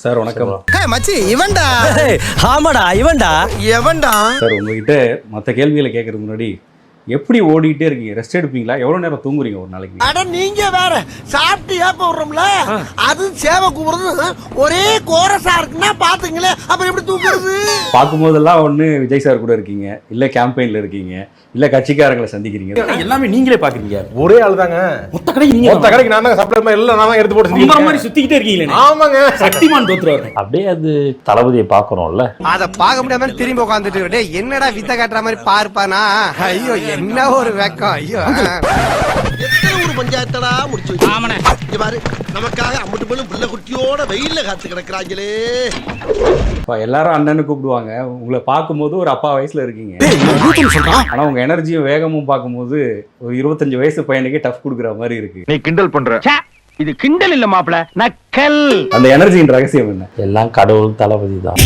Sir வணக்கம். மச்சி இவன்டா. ஆமாடா இவன்டா. எவன்டா? சார் உங்ககிட்ட மற்ற கேள்விகளை கேட்கறதுக்கு முன்னாடி எப்படி ஓடிட்டே இருக்கீங்க? ரெஸ்ட் எடுப்பீங்களா? எவ்வளவு நேரம் தூங்குறீங்க ஒரு நாளைக்கு? அட நீங்க வேற சாப்பிட்டு ஏப்ப விடுறோம்ல, அது சேவை கூப்பிடுறது ஒரே கோரஸா இருக்குன்னா பாத்துங்களேன், அப்புறம் எப்படி தூக்குறது? பார்க்கும்போதெல்லாம் ஒண்ணு விஜய் சார் கூட இருக்கீங்க, இல்ல கேம்பெயின்ல இருக்கீங்க, இல்ல கட்சிக்காரங்களை சந்திக்கிறீங்க. எல்லாமே நீங்களே பாக்குறீங்க. ஒரே ஆள் தாங்க. மொத்த கடைக்கு நீங்க மொத்த கடைக்கு நான் தான் சப்ளை எல்லாம் நான் தான் எடுத்து போட்டு நம்பர் மாதிரி சுத்திக்கிட்டே இருக்கீங்களே. ஆமாங்க. சக்திமான் தோத்துறாரு. அப்படியே அது தளபதியை பார்க்கறோம்ல. அத பார்க்க முடியாம திரும்பி உட்கார்ந்துட்டு டேய் என்னடா வித்த காட்டுற மாதிரி பாருப்பானா? ஐயோ என்ன ஒரு வெக்கம். ஐயோ எத்தனை ஒரு பஞ்சாயத்தடா முடிச்சு வச்சு. ஆமாண்ணே. இங்க பாரு நமக்காக அம்மட்டு போலும் புள்ள குட்டியோட வெயில்ல காத்து கிடக்குறாங்களே. எல்லாரும் அண்ணன்னு கூப்பிடுவாங்க. உங்களை பார்க்கும்போது ஒரு அப்பா வயசுல இருக்கீங்க. ஆனா உங்க எனர்ஜியும் வேகமும் பார்க்கும்போது ஒரு 25 வயசு பையனுக்கே டஃப் கொடுக்குற மாதிரி இருக்கு. நீ கிண்டல் பண்ற. இது கிண்டல் இல்ல மாப்ள, நக்கல். அந்த எனர்ஜியின் ரகசியம் என்ன? எல்லாம் கடவுள் தளபதி தான்.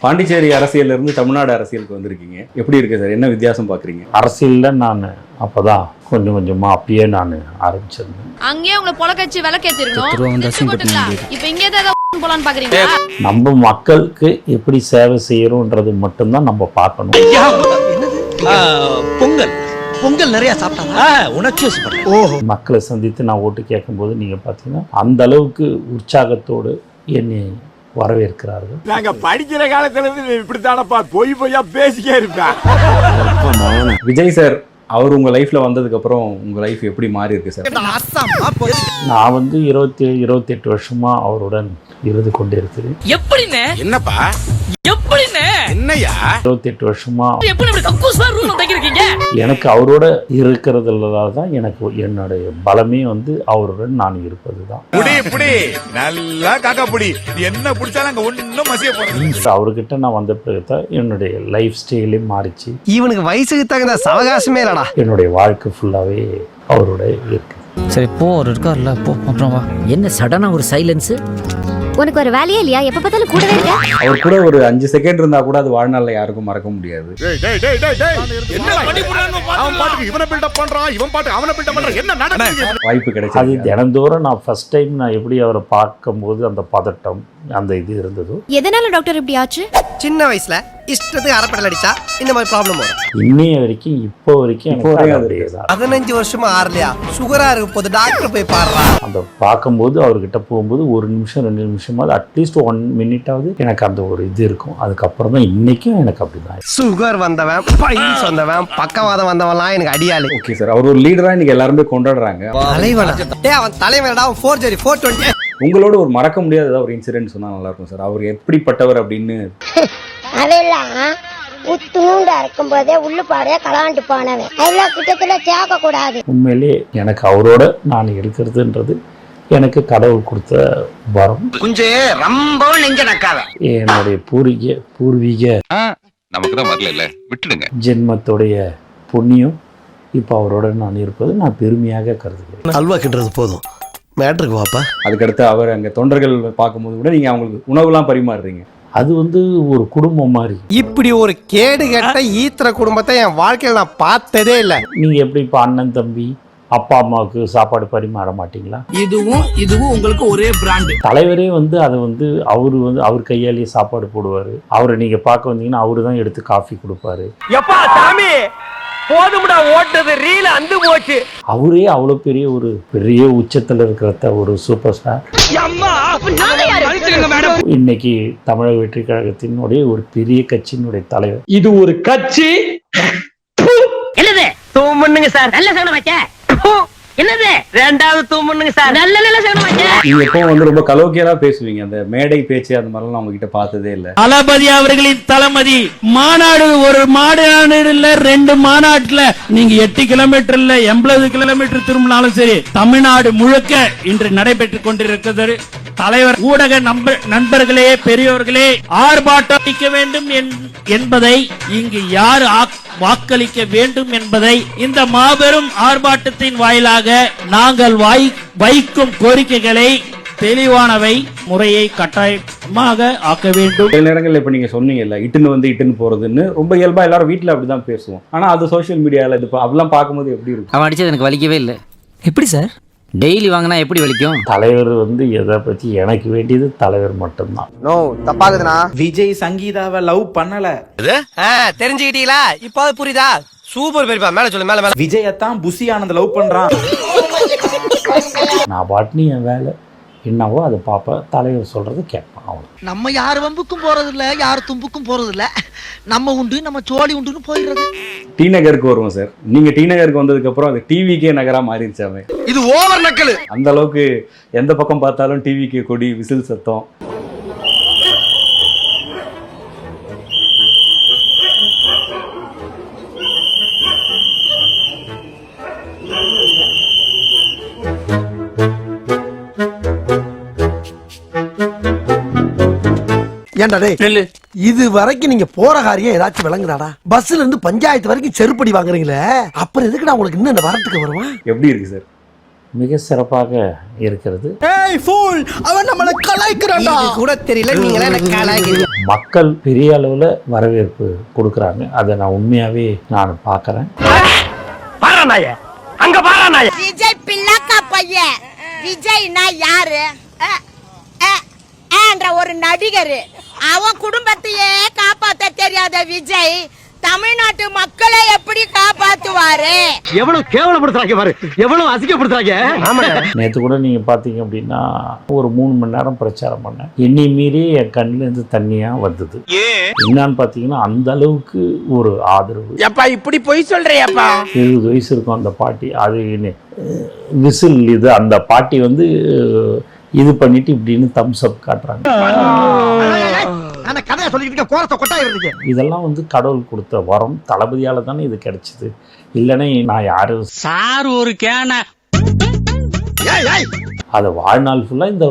பாண்டிச்சேரி அரசியல்ல இருந்து தமிழ்நாடு அரசியலுக்கு வந்திருக்கீங்க. எப்படி இருக்கு சார்? என்ன வித்தியாசம் பாக்குறீங்க? அரசியல்ல நான் அப்பதான் கொஞ்சம் கொஞ்சமா அப்பயே நான் ஆரம்பிச்சிருந்தேன். அங்கேயே உங்களை பொலக்கச்சி விளக்கேத்திருக்கணும். இப்ப இங்கே ஏதாவது போலான்னு பாக்குறீங்களா? நம்ம மக்களுக்கு எப்படி சேவை செய்யறோம்ன்றது மட்டும்தான் நம்ம பார்க்கணும். பொங்கல் பொங்கல் நிறைய சாப்பிட்டாங்க. உணர்ச்சி மக்களை சந்தித்து நான் ஓட்டு கேட்கும்போது நீங்க பாத்தீங்கன்னா அந்த அளவுக்கு உற்சாகத்தோடு என்னை வரவேற்கிறார்கள். நாங்க படிக்கிற காலத்துல இருந்து இப்படித்தானப்பா பொய்யா பேசிக்கே இருப்பேன். விஜய் சார் அவர் உங்க லைஃப்ல வந்ததுக்கு அப்புறம் உங்க லைஃப் எப்படி மாறி இருக்கு சார்? நான் 27-28 வருஷமா அவருடன் இருந்து கொண்டிருக்கிறேன். எப்படின்னு என்னப்பா எப்படின்னு என்னையா 28 வருஷமா எப்படி இப்படி கக்கூஸ் ரூல் தங்கிருக்கீங்க? எனக்கு அவரோட இருக்கிறதுல தான் எனக்கு என்னுடைய பலமே அவருடன் நான் இருப்பது தான். புடி நல்லா காக்கா புடி என்ன பிடிச்சாலும் அங்க ஒண்ணும் மசிய போறது. அவர்கிட்ட நான் வந்த பிறகுதான் என்னுடைய லைஃப் ஸ்டைலே மாறிச்சு. இவனுக்கு வயசுக்கு தகுந்த சவகாசமே இல்லடா. என்னுடைய வாழ்க்கை ஃபுல்லாவே அவரோட இருக்கு. சரி போ, ஒரு இருக்கார்ல போ. அப்புறம் வா. என்ன சடனா ஒரு சைலன்ஸ்? உனக்கு ஒரு வேலையே இல்லையா? எப்ப பார்த்தாலும் கூடவே இருக்க. அவர் கூட ஒரு 5 செகண்ட் இருந்தா கூட அது வாழ்நாள்ல யாருக்கும் மறக்க முடியாது. அவன் பாட்டுக்கு இவனை பில்டப் பண்றான், இவன் பாட்டுக்கு அவனை பில்டப் பண்றான். என்ன நடக்குது? வாய்ப்பு அது கிடைச்சது. தினந்தோறும் நான் ஃபர்ஸ்ட் டைம் நான் எப்படி அவரை பார்க்கும்போது அந்த பதட்டம் அந்த இது இருந்ததோ. எதனால டாக்டர் இப்படி ஆச்சு? சின்ன வயசுல இஷ்டத்துக்கு அரைப்படல் அடிச்சா இந்த மாதிரி ப்ராப்ளம் வரும். இன்னைய வரைக்கும் இப்போ வரைக்கும் எனக்கு அது அப்படியே தான். 15 வருஷமா ஆறலையா? சுகரா இருக்க போது டாக்டர் போய் பாடுறா. அந்த பார்க்கும்போது அவர்கிட்ட போகும்போது 1 நிமிஷம் 2 நிமிஷமாவது அட்லீஸ்ட் 1 மினிட்டாவது எனக்கு அந்த ஒரு இது இருக்கும். அதுக்கப்புறம் தான் இன்னைக்கும் எனக்கு அப்படிதான். சுகர் வந்தவன், பைல்ஸ் வந்தவன், பக்கவாதம் வந்தவன்லாம் எனக்கு அடியாளு. ஓகே சார், அவர் ஒரு லீடரா இன்னைக்கு எல்லாருமே கொண்டாடுறாங்க. தலைவனா? டேய் அவன் தலைவனடா, அவன் ஃபோர்ஜரி 420. உங்களோட ஒரு மறக்க முடியாத ஒரு இன்சிடென்ட் சொன்னா நல்லா இருக்கும் சார். அவர் எப்படிப்பட்டவர் அப்படின்னு. அதெல்லாம் உத்தூண்டா இருக்கும் போதே உள்ளுப்பாடே கலாண்டு போனவன். அதெல்லாம் கிட்டத்துல சேர்க்க கூடாது. உண்மையிலே எனக்கு அவரோட நான் இருக்கிறதுன்றது எனக்கு கடவுள் கொடுத்த வரம். குஞ்சே ரொம்ப நெஞ்ச நக்காத. என்னுடைய பூர்வீக நமக்கு தான் வரல இல்ல, விட்டுடுங்க. ஜென்மத்துடைய புண்ணியம் இப்போ அவரோட நான் இருப்பது நான் பெருமையாக கருதுகிறேன். அல்வா கிட்டுறது போதும், மேட்ருக்கு வாப்பா. அதுக்கடுத்து அவர் அங்க தொண்டர்கள் பார்க்கும்போது கூட நீங்க அவங்களுக்கு உணவுலாம் பரிமாறுறீங்க. அது ஒரு குடும்பம் மாதிரி. இப்படி ஒரு கேடு கெட்ட ஈத்திர குடும்பத்தை என் வாழ்க்கையில நான் பார்த்ததே இல்லை. நீங்க எப்படி இப்போ அண்ணன் தம்பி அப்பா அம்மாவுக்கு சாப்பாடு பரிமாற மாட்டீங்களா? இதுவும் உங்களுக்கு ஒரே பிராண்ட். தலைவரே அதை அவரு அவர் கையாலேயே சாப்பாடு போடுவாரு. அவரை நீங்க பார்க்க வந்தீங்கன்னா அவரு தான் எடுத்து காஃபி கொடுப்பாரு. எப்பா சாமி போதும்டா ஓட்டது ரீல அந்து போச்சு. அவரே அவ்வளவு பெரிய உச்சத்துல இருக்கிற ஒரு சூப்பர் ஸ்டார். இன்னைக்கு தமிழக வெற்றி கழகத்தினுடைய ஒரு பெரிய கட்சியினுடைய தலைவர். இது ஒரு கட்சி. என்னது தூமண்ணுங்க சார்? நல்ல சகனம் வச்ச. என்னது ரெண்டாவது தூமண்ணுங்க சார்? நல்ல சகனம் வச்ச. நீங்க எப்பவும் ரொம்ப கலோக்கியலா பேசுவீங்க. அந்த மேடை பேச்சு அந்த மாதிரிலாம் அவங்க கிட்ட பார்த்ததே இல்ல. தளபதி அவர்களின் தலைமதி மாநாடு ஒரு மாநாடு இல்ல, 2 மாநாட்டுல நீங்க 8 கிலோமீட்டர்ல 80 கிலோமீட்டர் திரும்பினாலும் சரி, தமிழ்நாடு முழுக்க இன்று நடைபெற்றுக் கொண்டிருக்கிறது. தலைவர், ஊடக நண்பர்களே, பெரியோர்களே, ஆர்ப்பாட்டம் அளிக்க வேண்டும் என்பதை, இங்கு யார் வாக்களிக்க வேண்டும் என்பதை இந்த மாபெரும் ஆர்ப்பாட்டத்தின் வாயிலாக நாங்கள் வைக்கும் கோரிக்கைகளை தெளிவானவை, முறையை கட்டாயமாக ஆக்க வேண்டும். சில நேரங்களில் இப்ப நீங்க சொன்னீங்கல்ல, இட்டுன்னு போறதுன்னு ரொம்ப இயல்பா எல்லாரும் வீட்டுல அப்படிதான் பேசுவோம். ஆனா அது சோசியல் மீடியால இது அதெல்லாம் பார்க்கும்போது எப்படி இருக்கும்? அவன் அடிச்சது எனக்கு வலிக்கவே இல்லை. எப்படி சார்? டெய்லி வாங்கினா எப்படி வலிக்கும்? தலைவர் வந்து எதை பற்றி எனக்கு வேண்டியது தலைவர் மட்டும்தான். நோ தப்பாகுதுண்ணா. விஜய் சங்கீதாவை லவ் பண்ணல. தெரிஞ்சுக்கிட்டீங்களா? இப்போ புரியுதா? சூப்பர் பெரியப்பா, மேல சொல்லு, மேல மேல. விஜயத்தான் புசி ஆனந்த் லவ் பண்றான். நான் பாட்டுன்னு என் வேலை என்னவோ அதை பார்ப்பேன், தலைவர் சொல்றது கேட்பேன். அவ்வளோ. நம்ம யார் வம்புக்கும் போறது இல்ல, யார் தும்புக்கும் போறது இல்ல. நம்ம உண்டு, நம்ம சோழி உண்டுன்னு போயிடுறது. டி நகருக்கு வருவோம் சார். நீங்க டி நகருக்கு வந்ததுக்கு அப்புறம் அது டிவிக்கே நகரா மாறிடுச்சாமே. இது ஓவர் நக்கல். அந்த அளவுக்கு எந்த பக்கம் பார்த்தாலும் டிவிக்கு கொடி, விசில் சத்தம். ஏன்டா டேய், இது வரைக்கும் நீங்க போற காரியம் ஏதாச்சும் விளங்குதாடா? பஸ்ல இருந்து பஞ்சாயத்து வரைக்கும் செருப்படி வாங்குறீங்களே, அப்புறம் எதுக்குடா உங்களுக்கு இன்னும் இந்த வரத்துக்கு வருவான்? எப்படி இருக்கு சார்? மிக சிறப்பாக இருக்கிறது. ஏய் ஃபூல், அவன் நம்மள கலாய்க்கறான்டா. இது கூட தெரியல, நீங்களே என்ன கலாய்க்கிறீங்க? மக்கள் பெரிய அளவில் வரவேற்பு கொடுக்குறாங்க. அதை நான் உண்மையாகவே நான் பார்க்குறேன். பாரானாய அங்க பாரானாய. விஜய் பிள்ளைக்கா பையன். விஜய்னா யாரு? என்ற ஒரு நடிகர். அவன் குடும்பத்தையே காப்பாத்த தெரியாத விஜய் தமிழ்நாட்டு மக்களை எப்படி காப்பாத்துவாரு? எவ்வளவு கேவலப்படுத்துறாங்க பாரு, எவ்வளவு அசிங்கப்படுத்துறாங்க. நேற்று கூட நீங்கள் பார்த்தீங்க அப்படின்னா ஒரு 3 மணி நேரம் பிரச்சாரம் பண்ணேன். என்னை மீறி என் கண்ணிலேருந்து தண்ணியாக வந்தது. என்னன்னு பார்த்தீங்கன்னா அந்த அளவுக்கு ஒரு ஆதரவு. எப்பா இப்படி பொய் சொல்றியப்பா? 70 வயசு இருக்கும் அந்த பாட்டி. அது விசில் இது அந்த பாட்டி வந்து இது பண்ணிட்டு இப்படின்னு தம்ஸ் அப் காட்டுறாங்க. கதையை சொல்லிட்டு கோரத்தை கொட்டாயிருந்தீங்க. இதெல்லாம் வந்து கடவுள் கொடுத்த வரம். தளபதியால தானே இது கிடைச்சது. இல்லைன்னா நான் யாரு சார் ஒரு கேன அதை வாழ்நாள் ஃபுல்லாக இந்த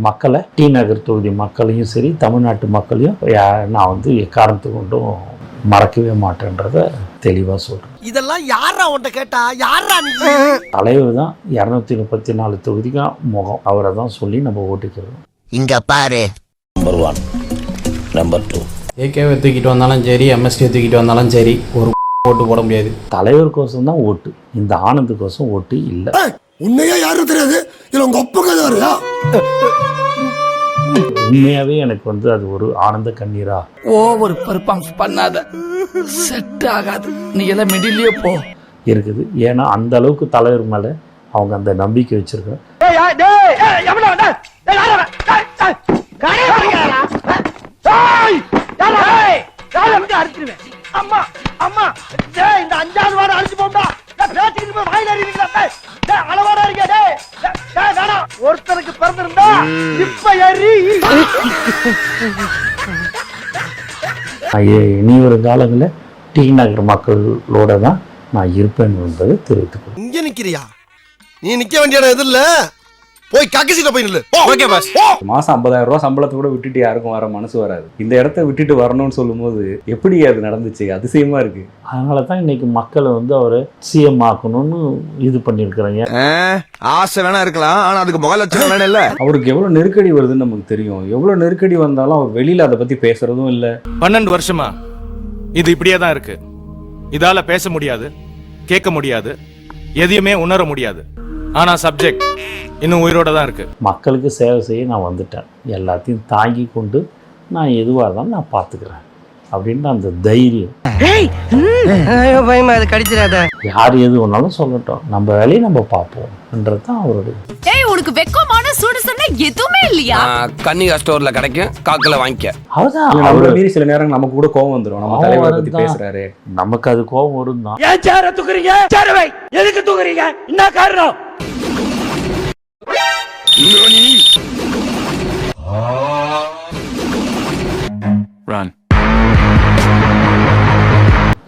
மக்களை, டி நகர் தொகுதி மக்களையும் சரி தமிழ்நாட்டு மக்களையும் நான் வந்து எக்காரணத்து கொண்டும் மறக்கவே மாட்டேன்றத தெளிவாக சொல்கிறேன். இதெல்லாம் யாரா உன்ட்ட கேட்டா? யாரா நீ? தலைவர் தான் 234 தொகுதிக்கும் முகம். அவரை தான் சொல்லி நம்ம ஓட்டுக்கிறோம். இங்க பாரு. Number 1, number 2. ஏகேவை தூக்கிட்டு வந்தாலும் சரி, எம்எஸ்டியை தூக்கிட்டு வந்தாலும் சரி, ஒரு ஓட்டு போட முடியாது. தலைவர் கோசம் தான் ஓட்டு, இந்த ஆனந்த் கோசம் ஓட்டு இல்லை. உன்னையா யாரும் தெரியாது, இல்ல உங்க ஒப்பு கதை. உண்மையாவே எனக்கு வந்து அது ஒரு ஆனந்த கண்ணீரா. ஓவர் பெர்ஃபார்மன்ஸ் பண்ணாத, செட் ஆகாது, நீ எல்லாம் மிடிலே போ இருக்குது. ஏன்னா அந்த அளவுக்கு தலைவர் மேல அவங்க அந்த நம்பிக்கை வச்சிருக்காங்க. ஒருத்தருக்கு பிறந்திருந்தா இப்ப ஏறி இனி ஒரு காலங்களில் டி நகர் மக்களோட தான் நான் இருப்பேன் என்பதை தெரிவித்துக் இங்க நிக்கிறியா? நீ நிக்க வேண்டிய இடம் எது இல்ல, போய் கக்கசிட்ட போய் நில்லு. Okay boss. மாசம் 50,000 ரூபாய் சம்பளத்தை கூட விட்டுட்டு யாருக்கும் வர மனசு வராது. இந்த இடத்த விட்டுட்டு வரணும்னு சொல்லும்போது எப்படி அது நடந்துச்சு? அதிசயமா இருக்கு. அதனால தான் இன்னைக்கு மக்களை வந்து அவரை சிஎம் ஆக்கணும்னு இது பண்ணியிருக்கிறாங்க. ஆசை வேணா இருக்கலாம், ஆனா அதுக்கு முக லட்சணம் வேணும் இல்ல. அவருக்கு எவ்வளவு நெருக்கடி வருதுன்னு நமக்கு தெரியும். எவ்வளவு நெருக்கடி வந்தாலும் அவர் வெளியில அதை பத்தி பேசுறதும் இல்ல. 12 வருஷமா இது இப்படியே தான் இருக்கு. இதால பேச முடியாது, கேட்க முடியாது, எதையுமே உணர முடியாது. ஆனா சப்ஜெக்ட் இன்னும் உயிரோட தான் இருக்கு. மக்களுக்கு சேவை செய்ய நான் வந்துட்டேன். எல்லாத்தையும் தாங்கி கொண்டு நான் எதுவாக இருந்தாலும் நான் பார்த்துக்கிறேன் அப்படின்னு அந்த தைரியம். பயமா அது கடிச்சிடாத. யார் எது ஒன்னாலும் சொல்லட்டும், நம்ம வேலையை நம்ம பார்ப்போம்ன்றது தான் அவருடைய. ஏய், உனக்கு வெக்கமான சூடு சொன்னா எதுவுமே இல்லையா? கன்னிகா ஸ்டோர்ல கிடைக்கும், காக்கல வாங்கிக்க. அவர்தான் அவரை மீறி சில நேரம் நமக்கு கூட கோவம் வந்துடும். நம்ம தலைவரை பத்தி பேசுறாரு, நமக்கு அது கோபம் வரும் தான். ஏன் சேர தூக்குறீங்க? சேரவை எதுக்கு தூக்குறீங்க? என்ன காரணம்?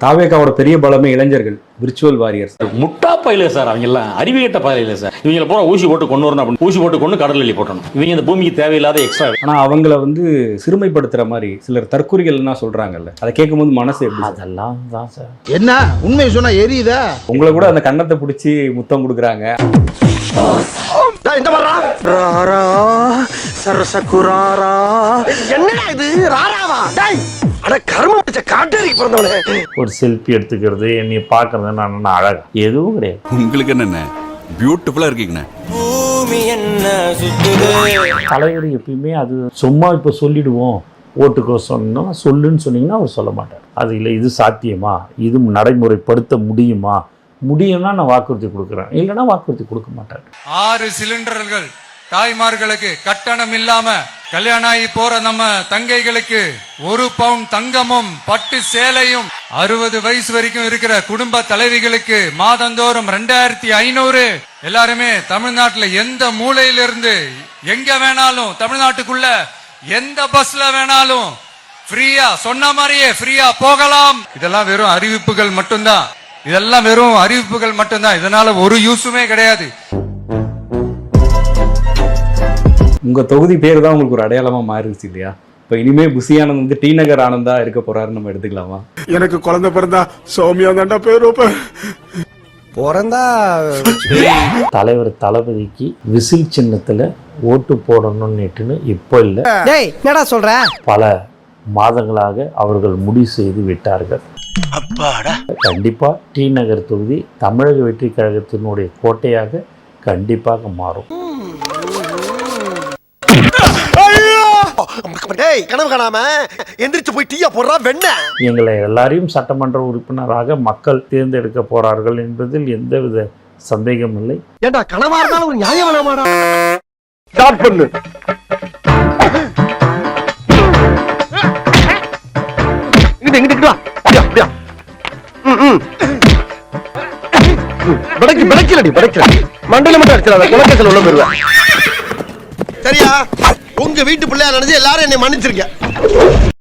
தாவேக்காவோட பெரிய பலமே இளைஞர்கள், விர்ச்சுவல் வாரியர்ஸ். முட்டா பயில சார், அவங்க எல்லாம் அறிவியட்ட பயில சார். இவங்களை போற ஊசி போட்டு கொண்டு வரணும் அப்படின்னு ஊசி போட்டு கொண்டு கடல் எள்ளி போட்டணும். இவங்க இந்த பூமிக்கு தேவையில்லாத எக்ஸ்ட்ரா. ஆனா அவங்கள வந்து சிறுமைப்படுத்துற மாதிரி சிலர் தற்குறிகள்னா சொல்றாங்கல்ல, அதை கேட்கும் போது மனசு எப்படி? அதெல்லாம் தான் சார். என்ன உண்மை சொன்னா எரியுதா? உங்களை கூட அந்த கன்னத்தை பிடிச்சி முத்தம் கொடுக்குறாங்க. என்னடா இது? ராராவா? டேய், அட கர்ம பிடிச்ச காட்டேரிக்கு பிறந்தவனே. ஒரு செல்ஃபி எடுத்துக்கிறது, என்னை பார்க்கறது நான் அழகா எதுவும் கிடையாது. உங்களுக்கு என்னென்ன பியூட்டிஃபுல்லா இருக்கீங்கண்ணே. தலைவர் எப்பயுமே அது சும்மா இப்போ சொல்லிடுவோம் ஓட்டுக்கோ சொன்னா சொல்லுன்னு சொன்னீங்கன்னா அவர் சொல்ல மாட்டார். அது இல்லை இது சாத்தியமா, இது நடைமுறைப்படுத்த முடியும்னா நான் வாக்குறுதி கொடுக்குறேன், இல்லைன்னா வாக்குறுதி கொடுக்க மாட்டார். 6 சிலிண்டர்கள் தாய்மார்களுக்கு கட்டணம் இல்லாம கல்யாணம் ஆகி போற நம்ம தங்கைகளுக்கு 1 பவுன் தங்கமும் பட்டு சேலையும் 60 வயசு வரைக்கும் இருக்கிற குடும்ப தலைவிகளுக்கு மாதந்தோறும் 2500. எல்லாருமே தமிழ்நாட்டுல எந்த மூலையிலிருந்து எங்க வேணாலும் தமிழ்நாட்டுக்குள்ள எந்த பஸ்ல வேணாலும் ஃப்ரீயா சொன்ன மாதிரியே ஃப்ரீயா போகலாம். இதெல்லாம் வெறும் அறிவிப்புகள் மட்டும்தான். இதனால ஒரு யூஸுமே கிடையாது. உங்க தொகுதி பேர் தான் உங்களுக்கு ஒரு அடையாளமா மாறிடுச்சு இல்லையா? இப்ப இனிமே புசி ஆனந்த் வந்து டி நகர் ஆனந்தா இருக்க போறாருன்னு நம்ம எடுத்துக்கலாமா? எனக்கு குழந்தை பிறந்தா சௌமியா தாண்டா பேர் பிறந்தா தலைவர் தளபதிக்கு விசில் சின்னத்துல ஓட்டு போடணும்னுட்டுன்னு இப்போ இல்லை, டேய் என்னடா சொல்ற? பல மாதங்களாக அவர்கள் முடிவு செய்து விட்டார்கள். கண்டிப்பா டி நகர் தொகுதி தமிழக வெற்றி கழகத்தினுடைய கோட்டையாக கண்டிப்பாக மாறும். டேய் கனவு காணாம எந்திரிச்சு போய் டீயா போடுறா வெண்ண. எங்களை எல்லாரையும் சட்டமன்ற உறுப்பினராக மக்கள் தேர்ந்தெடுக்க போறார்கள் என்பதில் எந்தவித சந்தேகம் இல்லை. ஏண்டா கனவா இருந்தாலும் ஒரு நியாயம் வேணாமாடா? ஸ்டார்ட் பண்ணு. இங்கிட்டு வா. அப்படியா படைக்கல மண்டல மட்டும் அடிச்சிடாத, குலக்கேசல் உள்ள போயிருவேன். சரியா? உங்க வீட்டு பிள்ளையா நினைச்சு எல்லாரும் என்னை மன்னிச்சிருக்க.